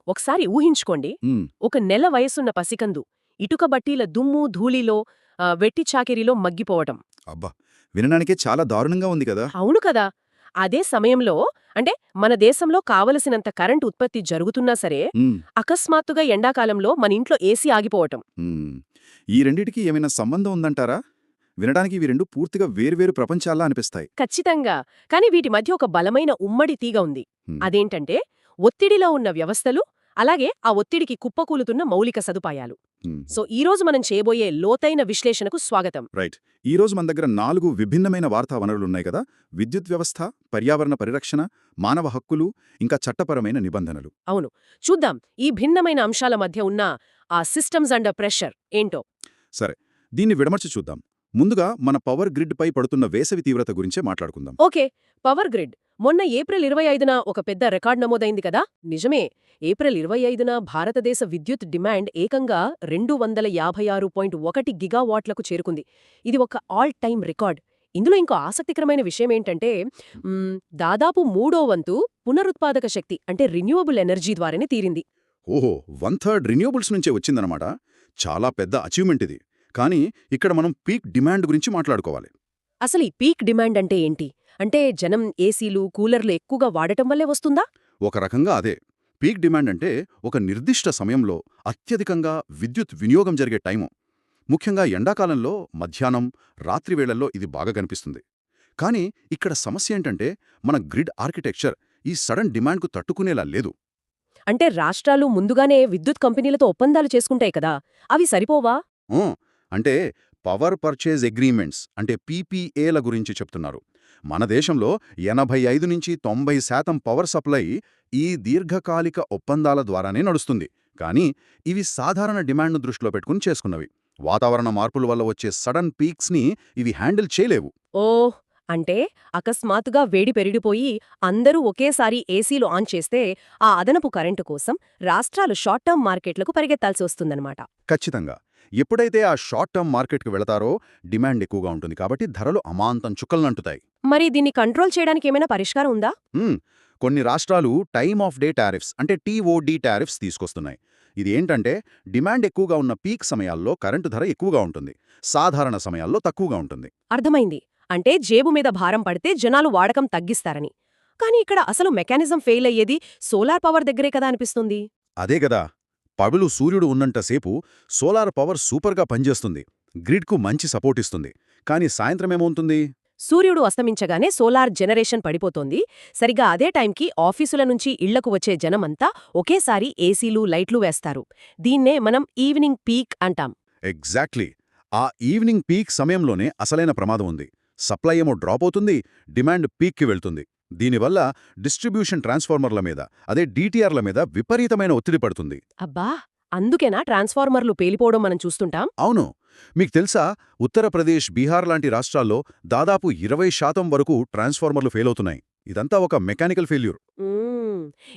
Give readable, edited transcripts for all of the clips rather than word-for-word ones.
ఒకసారి ఊహించుకోండి, ఉమ్, ఒక నెల వయసున్న పసికందు ఇటుక బట్టీల దుమ్ము ధూళిలో వెట్టి చాకిరీలో మగ్గిపోవటం. అబ్బా, వినడానికే చాలా దారుణంగా ఉంది కదా. అవును కదా. అదే సమయంలో అంటే మన దేశంలో కావలసినంత కరెంట్ ఉత్పత్తి జరుగుతున్నా సరే, ఉమ్, అకస్మాత్తుగా ఎండాకాలంలో మన ఇంట్లో ఏసీ ఆగిపోవటం. ఉమ్. ఈ రెండిటికి ఏమైనా సంబంధం ఉందంటారా? వినడానికి ఇవి రెండు పూర్తిగా వేర్వేరు ప్రపంచాల్లా అనిపిస్తాయి. ఖచ్చితంగా. కానీ వీటి మధ్య ఒక బలమైన ఉమ్మడి తీగ ఉంది. ఉమ్, అదేంటంటే ఒత్తిడిలో ఉన్న వ్యవస్థలు, అలాగే ఆ ఒత్తిడికి కుప్పకూలుతున్న మౌలిక సదుపాయాలు. ఉమ్. సో ఈరోజు మనం చేయబోయే లోతైన విశ్లేషణకు స్వాగతం. రైట్. ఈ రోజు మన దగ్గర 4 విభిన్నమైన వార్తా వనరులున్నాయి కదా. విద్యుత్ వ్యవస్థ, పర్యావరణ పరిరక్షణ, మానవ హక్కులు, ఇంకా చట్టపరమైన నిబంధనలు. అవును, చూద్దాం ఈ భిన్నమైన అంశాల మధ్య ఉన్న ఆ సిస్టమ్స్ అండర్ ప్రెషర్ ఏంటో. సరే, దీన్ని విడమర్చి చూద్దాం. ముందుగా మన పవర్ గ్రిడ్ పై పడుతున్న వేసవి తీవ్రత గురించే మాట్లాడుకుందాం. Okay, power grid. మొన్న ఏప్రిల్ 25న ఒక పెద్ద రికార్డ్ నమోదైంది కదా. నిజమే, ఏప్రిల్ 25న భారతదేశ విద్యుత్ డిమాండ్ ఏకంగా 256.1 గిగావాట్లకు చేరుకుంది. ఇది ఒక ఆల్ టైమ్ రికార్డ్. ఇందులో ఇంకో ఆసక్తికరమైన విషయమేంటంటే, దాదాపు మూడో వంతు పునరుత్పాదక శక్తి అంటే రిన్యూవబుల్ ఎనర్జీ ద్వారానే తీరింది. ఓహో, 1/3 రిన్యూబుల్స్ నుంచే వచ్చిందనమాట. చాలా పెద్ద అచీవ్మెంట్ ఇది. కానీ ఇక్కడ మనం పీక్ డిమాండ్ గురించి మాట్లాడుకోవాలి. అసలు ఈ పీక్ డిమాండ్ అంటే ఏంటి? అంటే జనం ఏసీలు, కూలర్లు ఎక్కువగా వాడటం వల్లే వస్తుందా? ఒక రకంగా అదే. పీక్ డిమాండ్ అంటే ఒక నిర్దిష్ట సమయంలో అత్యధికంగా విద్యుత్ వినియోగం జరిగే టైము. ముఖ్యంగా ఎండాకాలంలో మధ్యాహ్నం, రాత్రి వేళల్లో ఇది బాగా కనిపిస్తుంది. కానీ ఇక్కడ సమస్య ఏంటంటే మన గ్రిడ్ ఆర్కిటెక్చర్ ఈ సడన్ డిమాండ్కు తట్టుకునేలా లేదు. అంటే రాష్ట్రాలు ముందుగానే విద్యుత్ కంపెనీలతో ఒప్పందాలు చేసుకుంటాయి కదా, అవి సరిపోవా? ఊ, అంటే పవర్ పర్చేజ్ అగ్రీమెంట్స్ అంటే పీపీఏల గురించి చెప్తున్నారు. మన దేశంలో 85-90% పవర్ సప్లై ఈ దీర్ఘకాలిక ఒప్పందాల ద్వారానే నడుస్తుంది. కానీ ఇవి సాధారణ డిమాండ్ను దృష్టిలో పెట్టుకుని చేసుకున్నవి. వాతావరణ మార్పుల వల్ల వచ్చే సడన్ పీక్స్ని ఇవి హ్యాండిల్ చేయలేవు. ఓహ్! అంటే అకస్మాత్తుగా వేడి పెరిగిపోయి అందరూ ఒకేసారి ఏసీలు ఆన్ చేస్తే ఆ అదనపు కరెంటు కోసం రాష్ట్రాలు షార్ట్ టర్మ్ మార్కెట్లకు పరిగెత్తాల్సి వస్తుందన్నమాట. ఖచ్చితంగా. ఎప్పుడైతే ఆ షార్ట్ టర్మ్ మార్కెట్కి వెళతారో డిమాండ్ ఎక్కువగా ఉంటుంది కాబట్టి ధరలు అమాంతం చుక్కలనంటుతాయి. మరి దీన్ని కంట్రోల్ చేయడానికి ఏమైనా పరిష్కారం ఉందా? హ్మ్. కొన్ని రాష్ట్రాలు టైమ్ ఆఫ్ డే టారిఫ్స్ అంటే టీఓడి టారిఫ్స్ తీసుకొస్తున్నాయి. ఇది ఏంటంటే డిమాండ్ ఎక్కువగా ఉన్న పీక్ సమయాల్లో కరెంటు ధర ఎక్కువగా ఉంటుంది, సాధారణ సమయాల్లో తక్కువగా ఉంటుంది. అర్థమైంది. అంటే జేబు మీద భారం పడితే జనాలు వాడకం తగ్గిస్తారని. కానీ ఇక్కడ అసలు మెకానిజం ఫెయిల్ అయ్యేది సోలార్ పవర్ దగ్గరే కదా అనిపిస్తుంది. అదే గదా. పగలు సూర్యుడు ఉన్నంతసేపు సోలార్ పవర్ సూపర్గా పనిచేస్తుంది, గ్రిడ్కు మంచి సపోర్ట్ ఇస్తుంది. కానీ సాయంత్రమేమవుతుంది? సూర్యుడు అస్తమించగానే సోలార్ జనరేషన్ పడిపోతోంది. సరిగా అదే టైంకి ఆఫీసుల నుంచి ఇళ్లకు వచ్చే జనమంతా ఒకేసారి ఏసీలు, లైట్లు వేస్తారు. దీన్నే మనం ఈవినింగ్ పీక్ అంటాం. ఎగ్జాక్ట్లీ. ఆ ఈవినింగ్ పీక్ సమయంలోనే అసలైన ప్రమాదం ఉంది. సప్లై ఏమో డ్రాప్ అవుతుంది, డిమాండ్ పీక్కి వెళ్తుంది. దీనివల్ల డిస్ట్రిబ్యూషన్ ట్రాన్స్ఫార్మర్ల మీద, అదే డీటీఆర్ల మీద విపరీతమైన ఒత్తిడి పడుతుంది. అబ్బా! అందుకేనా ట్రాన్స్ఫార్మర్లు పేలిపోవడం మనం చూస్తుంటాం? అవును. మీకు తెలుసా, ఉత్తరప్రదేశ్, బీహార్ లాంటి రాష్ట్రాల్లో దాదాపు 20% వరకు ట్రాన్స్ఫార్మర్లు ఫెయిల్ అవుతున్నాయి. ఇదంతా ఒక మెకానికల్ ఫెయిల్యూర్.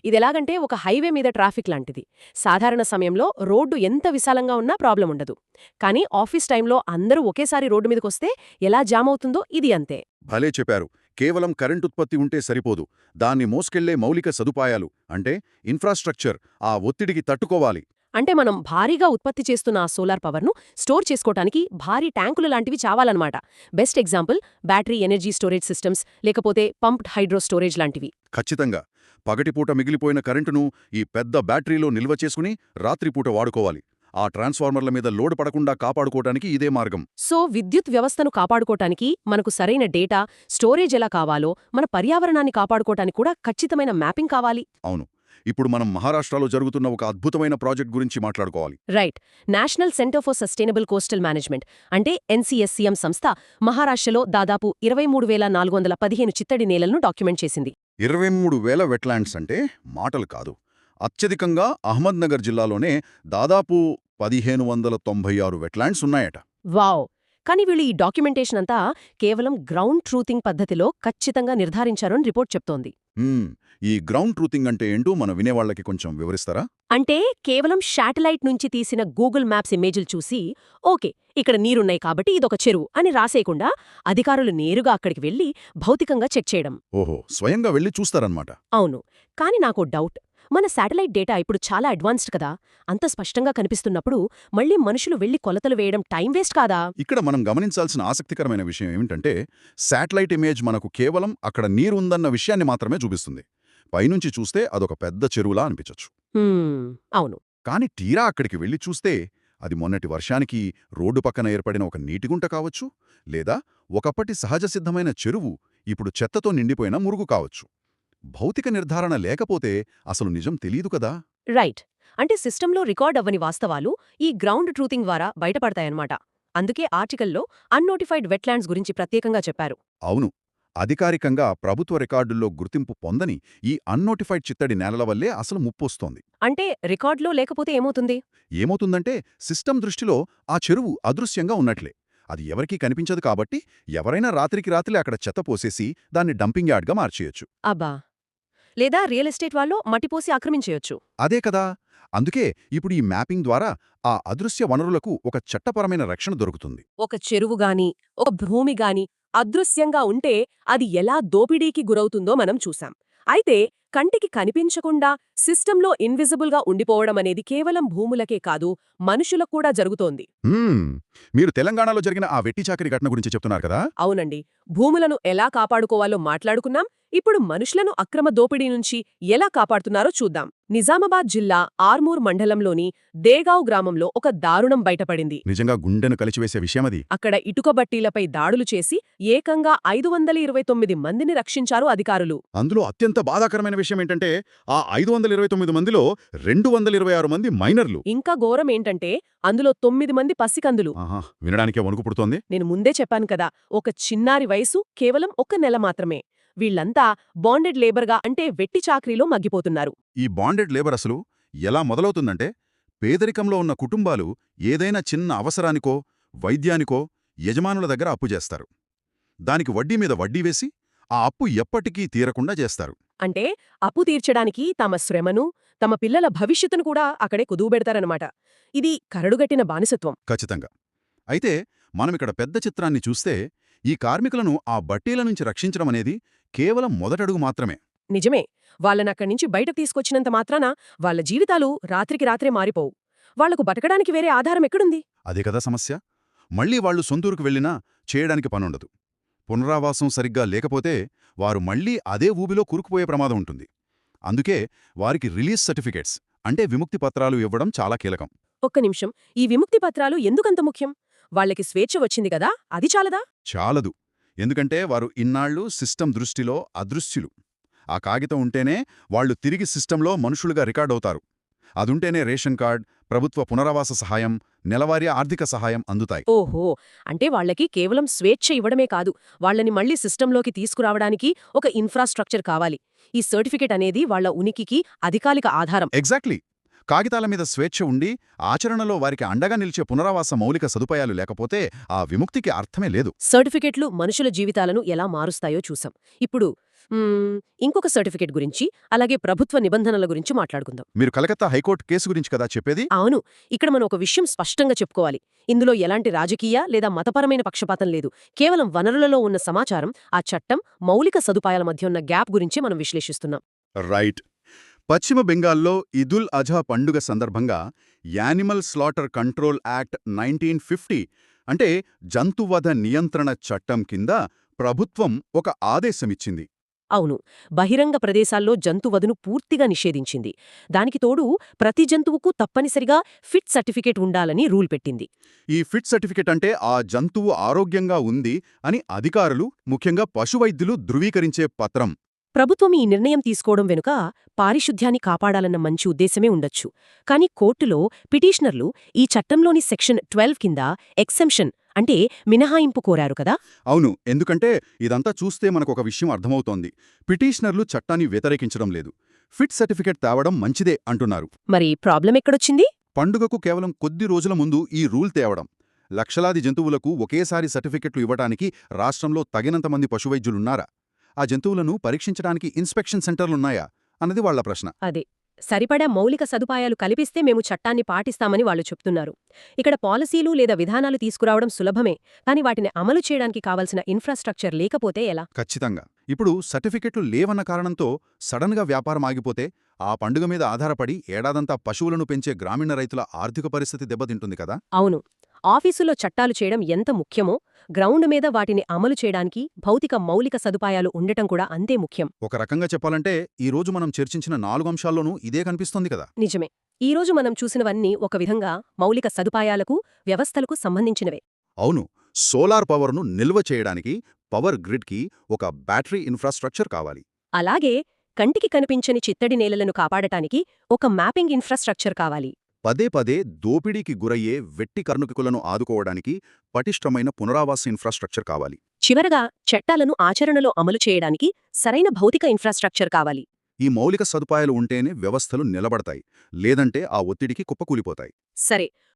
ఇదెలాగంటే ఒక హైవే మీద ట్రాఫిక్ లాంటిది. సాధారణ సమయంలో రోడ్డు ఎంత విశాలంగా ఉన్నా ప్రాబ్లం ఉండదు. కానీ ఆఫీస్ టైంలో అందరూ ఒకేసారి రోడ్డు మీదకొస్తే ఎలా జామ్ అవుతుందో ఇది అంతే. భలే చెప్పారు. కేవలం కరెంట్ ఉత్పత్తి ఉంటే సరిపోదు. దాన్ని మోసుకెళ్లే మౌలిక సదుపాయాలు అంటే ఇన్ఫ్రాస్ట్రక్చర్ ఆ ఒత్తిడికి తట్టుకోవాలి. అంటే మనం భారీగా ఉత్పత్తి చేస్తున్న ఆ సోలార్ పవర్ను స్టోర్ చేసుకోవటానికి భారీ ట్యాంకులు లాంటివి చావాలన్నమాట. Best example battery energy storage systems, లేకపోతే పంప్డ్ హైడ్రో స్టోరేజ్ లాంటివి. ఖచ్చితంగా. పగటిపూట మిగిలిపోయిన కరెంటును ఈ పెద్ద బ్యాటరీలో నిల్వ చేసుకుని రాత్రిపూట వాడుకోవాలి. ఆ ట్రాన్స్ఫార్మర్ల మీద లోడ్ పడకుండా కాపాడుకోవడానికి ఇదే మార్గం. సో విద్యుత్ వ్యవస్థను కాపాడుకోటానికి మనకు సరైన డేటా, స్టోరేజ్ ఎలా కావాలో, మన పర్యావరణాన్ని కాపాడుకోటానికి కూడా ఖచ్చితమైన మ్యాపింగ్ కావాలి. అవును. ఇప్పుడు మనం మహారాష్ట్రలో జరుగుతున్న ఒక అద్భుతమైన ప్రాజెక్ట్ గురించి మాట్లాడుకోవాలి. Right. National centre for sustainable coastal management అంటే ఎన్సీఎస్సీఎం సంస్థ మహారాష్ట్రలో దాదాపు 23,415 చిత్తడి నేలలను డాక్యుమెంట్ చేసింది. 23,000 వెట్లాండ్స్ అంటే మాటలు కాదు. అత్యధికంగా అహ్మద్నగర్ జిల్లాలోనే దాదాపు 1,596 వెట్లాండ్స్ ఉన్నాయట. వావ్! కానీ వీళ్ళు ఈ డాక్యుమెంటేషన్ అంతా కేవలం గ్రౌండ్ ట్రూతింగ్ పద్ధతిలో ఖచ్చితంగా నిర్ధారించారని రిపోర్ట్ చెప్తోంది. ఈ గ్రౌండ్ ట్రూతింగ్ అంటే ఏంటో మన వినేవాళ్లకి కొంచెం వివరిస్తారా? అంటే కేవలం శాటిలైట్ నుంచి తీసిన గూగుల్ మ్యాప్స్ ఇమేజ్లు చూసి ఓకే ఇక్కడ నీరున్నాయి కాబట్టి ఇదొక చెరువు అని రాసేయకుండా అధికారులు నేరుగా అక్కడికి వెళ్లి భౌతికంగా చెక్ చేయడం. ఓహో, స్వయంగా వెళ్లి చూస్తారన్నమాట. అవును. కాని నాకో డౌట్. మన శాటిలైట్ డేటా ఇప్పుడు చాలా అడ్వాన్స్డ్ కదా, అంత స్పష్టంగా కనిపిస్తున్నప్పుడు మళ్ళీ మనుషులు వెళ్లి కొలతలు వేయడం టైం వేస్ట్ కాదా? ఇక్కడ మనం గమనించాల్సిన ఆసక్తికరమైన విషయం ఏమిటంటే శాటిలైట్ ఇమేజ్ మనకు కేవలం అక్కడ నీరు ఉందన్న విషయాన్ని మాత్రమే చూపిస్తుంది. పైనుంచి చూస్తే అదొక పెద్ద చెరువులా అనిపించొచ్చు. అవును. కానీ తీరా అక్కడికి వెళ్లి చూస్తే అది మొన్నటి వర్షానికి రోడ్డు పక్కన ఏర్పడిన ఒక నీటిగుంట కావచ్చు, లేదా ఒకప్పటి సహజ సిద్ధమైన చెరువు ఇప్పుడు చెత్తతో నిండిపోయిన మురుగు కావచ్చు. భౌతిక నిర్ధారణ లేకపోతే అసలు నిజం తెలీదు కదా. రైట్. అంటే సిస్టంలో రికార్డ్ అవ్వని వాస్తవాలు ఈ గ్రౌండ్ ట్రూతింగ్ ద్వారా బయటపడతాయన్నమాట. అందుకే ఆర్టికల్లో అన్నోటిఫైడ్ వెట్లాండ్స్ గురించి ప్రత్యేకంగా చెప్పారు. అవును, అధికారికంగా ప్రభుత్వ రికార్డుల్లో గుర్తింపు పొందని ఈ అన్నోటిఫైడ్ చిత్తడి నేలల వల్లే అసలు ముప్పొస్తోంది. అంటే రికార్డులో లేకపోతే ఏమవుతుంది? ఏమవుతుందంటే సిస్టమ్ దృష్టిలో ఆ చెరువు అదృశ్యంగా ఉన్నట్లే. అది ఎవరికీ కనిపించదు కాబట్టి ఎవరైనా రాత్రికి రాత్రి అక్కడ చెత్త పోసేసి దాన్ని డంపింగ్ యార్డ్గా మార్చేయొచ్చు. అబ్బా. లేదా రియల్ ఎస్టేట్ వాళ్ళు మట్టిపోసి ఆక్రమించేయొచ్చు. అదే కదా. అందుకే ఇప్పుడు ఈ మ్యాపింగ్ ద్వారా ఆ అదృశ్య వనరులకు ఒక చట్టపరమైన రక్షణ దొరుకుతుంది. ఒక చెరువు గాని, ఒక భూమి గాని అదృశ్యంగా ఉంటే అది ఎలా దోపిడీకి గురవుతుందో మనం చూసాం. అయితే కంటికి కనిపించకుండా సిస్టంలో ఇన్విజిబుల్గా ఉండిపోవడమనేది కేవలం భూములకే కాదు, మనుషులకు కూడా జరుగుతోంది. మీరు తెలంగాణలో జరిగిన ఆ వెట్టి చాకరీ ఘటన గురించి చెప్తున్నారు కదా. అవునండి. భూములను ఎలా కాపాడుకోవాలో మాట్లాడుకున్నాం. ఇప్పుడు మనుషులను అక్రమ దోపిడీ నుంచి ఎలా కాపాడుతున్నారో చూద్దాం. నిజామాబాద్ జిల్లా ఆర్మూర్ మండలంలోని దేగావ్ గ్రామంలో ఒక దారుణం బయటపడింది. నిజంగా గుండెను కలిచివేసే విషయమది. అక్కడ ఇటుక బట్టీలపై దాడులు చేసి ఏకంగా 529 మందిని రక్షించారు అధికారులు. అందులో అత్యంత బాధాకరమైన విషయం ఏంటంటే ఆ 529 మందిలో 226 మంది మైనర్లు. ఇంకా ఘోరమేంటంటే అందులో 9 మంది పసికందులు. వినడానికే వణుకు పుడుతోంది. నేను ముందే చెప్పాను కదా, ఒక చిన్నారి వయసు కేవలం 1 నెల మాత్రమే. వీళ్లంతా బాండెడ్ లేబర్గా అంటే వెట్టి చాకరీలో మగ్గిపోతున్నారు. ఈ బాండెడ్ లేబర్ అసలు ఎలా మొదలవుతుందంటే పేదరికంలో ఉన్న కుటుంబాలు ఏదైనా చిన్న అవసరానికో వైద్యానికో యజమానుల దగ్గర అప్పు చేస్తారు. దానికి వడ్డీ మీద వడ్డీ వేసి ఆ అప్పు ఎప్పటికీ తీరకుండా చేస్తారు. అంటే అప్పు తీర్చడానికి తమ శ్రమను, తమ పిల్లల భవిష్యత్తును కూడా అక్కడే కుదువబెడతారన్నమాట. ఇది కరడుగట్టిన బానిసత్వం. ఖచ్చితంగా. అయితే మనమిక్కడ పెద్ద చిత్రాన్ని చూస్తే ఈ కార్మికులను ఆ బట్టీల నుంచి రక్షించడమనేది కేవలం మొదటడుగు మాత్రమే. నిజమే. వాళ్ళనక్కడ్నించి బయటకు తీసుకొచ్చినంత మాత్రాన వాళ్ళ జీవితాలు రాత్రికి రాత్రే మారిపోవు. వాళ్లకు బతకడానికి వేరే ఆధారం ఎక్కడుంది? అదే కదా సమస్య. మళ్లీ వాళ్లు సొంతూరుకు వెళ్ళినా చేయడానికి పనుండదు. పునరావాసం సరిగ్గా లేకపోతే వారు మళ్లీ అదే ఊబిలో కూరుకుపోయే ప్రమాదం ఉంటుంది. అందుకే వారికి రిలీజ్ సర్టిఫికేట్స్ అంటే విముక్తి పత్రాలు ఇవ్వడం చాలా కీలకం. ఒక్క నిమిషం, ఈ విముక్తి పత్రాలు ఎందుకంత ముఖ్యం? వాళ్లకి స్వేచ్ఛ వచ్చింది కదా, అది చాలదా? చాలదు. ఎందుకంటే వారు ఇన్నాళ్లు సిస్టమ్ దృష్టిలో అదృశ్యులు. ఆ కాగితం ఉంటేనే వాళ్లు తిరిగి సిస్టంలో మనుషులుగా రికార్డవుతారు. అదుంటేనే రేషన్ కార్డ్, ప్రభుత్వ పునరావాస సహాయం, నెలవారీ ఆర్థిక సహాయం అందుతాయి. ఓహో, అంటే వాళ్లకి కేవలం స్వేచ్ఛ ఇవ్వడమే కాదు, వాళ్లని మళ్లీ సిస్టంలోకి తీసుకురావడానికి ఒక ఇన్ఫ్రాస్ట్రక్చర్ కావాలి. ఈ సర్టిఫికెట్ అనేది వాళ్ల ఉనికికి అధికారిక ఆధారం. ఎగ్జాక్ట్లీ. కాగితాల మీద స్వేచ్ఛ ఉండి ఆచరణలో వారికి అండగా నిలిచే పునరావాస మౌలిక సదుపాయాలు లేకపోతే ఆ విముక్తికి అర్థమే లేదు. సర్టిఫికెట్లు మనుషుల జీవితాలను ఎలా మారుస్తాయో చూసాం. ఇప్పుడు ఇంకొక సర్టిఫికెట్ గురించి, అలాగే ప్రభుత్వ నిబంధనల గురించి మాట్లాడుకుందాం. మీరు కలకత్తా హైకోర్టు కేసు గురించి కదా చెప్పేది? అవును. ఇక్కడ మనం ఒక విషయం స్పష్టంగా చెప్పుకోవాలి. ఇందులో ఎలాంటి రాజకీయ లేదా మతపరమైన పక్షపాతం లేదు. కేవలం వనరులలో ఉన్న సమాచారం, ఆ చట్టం, మౌలిక సదుపాయాల మధ్య ఉన్న గ్యాప్ గురించి మనం విశ్లేషిస్తున్నాం. రైట్. పశ్చిమ బెంగాల్లో ఇదుల్ అజా పండుగ సందర్భంగా యానిమల్ స్లాటర్ కంట్రోల్ యాక్ట్ 1950 అంటే జంతువధ నియంత్రణ చట్టం కింద ప్రభుత్వం ఒక ఆదేశమిచ్చింది. అవును. బహిరంగ ప్రదేశాల్లో జంతువధను పూర్తిగా నిషేధించింది. దానికి తోడు ప్రతి జంతువుకు తప్పనిసరిగా ఫిట్ సర్టిఫికేట్ ఉండాలని రూల్ పెట్టింది. ఈ ఫిట్ సర్టిఫికేట్ అంటే ఆ జంతువు ఆరోగ్యంగా ఉంది అని అధికారులు, ముఖ్యంగా పశువైద్యులు ధృవీకరించే పత్రం. ప్రభుత్వం ఈ నిర్ణయం తీసుకోవడం వెనుక పారిశుధ్యాన్ని కాపాడాలన్న మంచి ఉద్దేశమే ఉండొచ్చు. కానీ కోర్టులో పిటిషనర్లు ఈ చట్టంలోని సెక్షన్ 12 కింద ఎక్సెంప్షన్ అంటే మినహాయింపు కోరారు కదా. అవును. ఎందుకంటే ఇదంతా చూస్తే మనకొక విషయం అర్థమవుతోంది. పిటిషనర్లు చట్టాన్ని వ్యతిరేకించడం లేదు, ఫిట్ సర్టిఫికేట్ తేవడం మంచిదే అంటున్నారు. మరి ప్రాబ్లం ఎక్కడొచ్చింది? పండుగకు కేవలం కొద్ది రోజుల ముందు ఈ రూల్ తేవడం. లక్షలాది జంతువులకు ఒకేసారి సర్టిఫికెట్లు ఇవ్వడానికి రాష్ట్రంలో తగినంత మంది పశువైద్యులున్నారా? ఆ జంతువులను పరీక్షించడానికి ఇన్స్పెక్షన్ సెంటర్లున్నాయా అన్నది వాళ్ల ప్రశ్న. అదే. సరిపడా మౌలిక సదుపాయాలు కల్పిస్తే మేము చట్టాన్ని పాటిస్తామని వాళ్లు చెప్తున్నారు. ఇక్కడ పాలసీలు లేదా విధానాలు తీసుకురావడం సులభమే, కానీ వాటిని అమలు చేయడానికి కావలసిన ఇన్ఫ్రాస్ట్రక్చర్ లేకపోతే ఎలా? ఖచ్చితంగా. ఇప్పుడు సర్టిఫికెట్లు లేవన్న కారణంతో సడన్గా వ్యాపారం ఆగిపోతే ఆ పండుగ మీద ఆధారపడి ఏడాదంతా పశువులను పెంచే గ్రామీణ రైతుల ఆర్థిక పరిస్థితి దెబ్బతింటుంది కదా. అవును. ఆఫీసులో చట్టాలు చేయడం ఎంత ముఖ్యమో, గ్రౌండ్ మీద వాటిని అమలు చేయడానికి భౌతిక మౌలిక సదుపాయాలు ఉండటం కూడా అంతే ముఖ్యం. ఒక రకంగా చెప్పాలంటే ఈ రోజు మనం చర్చించిన 4 అంశాల్లోనూ ఇదే కనిపిస్తోంది కదా. నిజమే. ఈరోజు మనం చూసినవన్నీ ఒక విధంగా మౌలిక సదుపాయాలకు, వ్యవస్థలకు సంబంధించినవే. అవును, సోలార్ పవర్ను నిల్వ చేయడానికి పవర్ గ్రిడ్కి ఒక బ్యాటరీ ఇన్ఫ్రాస్ట్రక్చర్ కావాలి. అలాగే కంటికి కనిపించని చిత్తడి నేలలను కాపాడటానికి ఒక మ్యాపింగ్ ఇన్ఫ్రాస్ట్రక్చర్ కావాలి. పదే పదే దోపిడీకి గురయ్యే వెట్టి కార్మికులను ఆదుకోవడానికి పటిష్టమైన పునరావాస ఇన్ఫ్రాస్ట్రక్చర్ కావాలి. చివరగా చట్టాలను ఆచరణలో అమలు చేయడానికి సరైన భౌతిక ఇన్ఫ్రాస్ట్రక్చర్ కావాలి. ఈ మౌలిక సదుపాయాలు ఉంటేనే వ్యవస్థలు నిలబడతాయి, లేదంటే ఆ ఒత్తిడికి కుప్పకూలిపోతాయి. సరే,